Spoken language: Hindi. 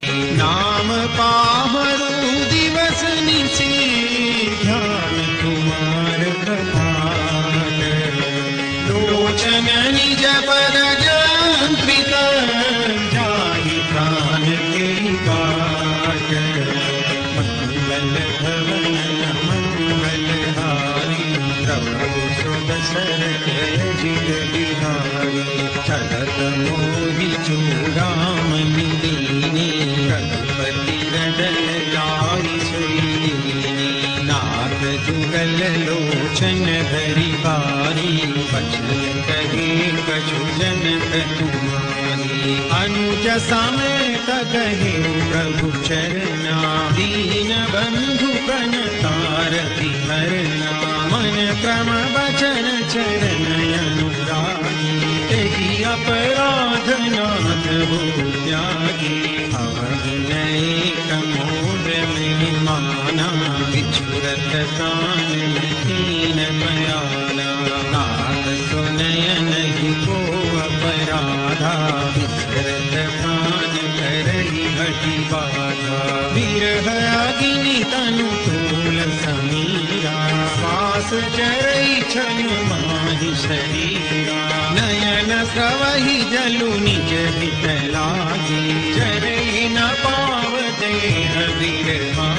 नाम पावरु दिवस निशि ध्यान तुम्हार प्रभात लोचन निज पर जंत्रित जाहि प्राण के बाट मंगल भवन मंगल हारी प्रभु सुदसर जिग बिहारी चलत मोहि चूड़ामणि दीनी रघुपति रदन लारि सुईनी नाथ जुगल लोचन भरी बारी बचन कहे कछु जन तुम्हारी अनुज समेत कहे प्रभु चरना दीन बंधु प्रणतारति हरना मन क्रम वचन चरण अनुरागी तेहि अपराध नाथ हो त्यागी अवगुण मोर में माना बिछुरत प्राण दीन मयाला नाथ सुनय नहीं को अपराधा बिछुरत प्राण करहि हठि बाधा विरह अग्नि तनु तूल समीरा श्वास जरई छन माहि शरीरा नयन स्रवहि जलु निज हित लागी जरई न पाव देह विरहा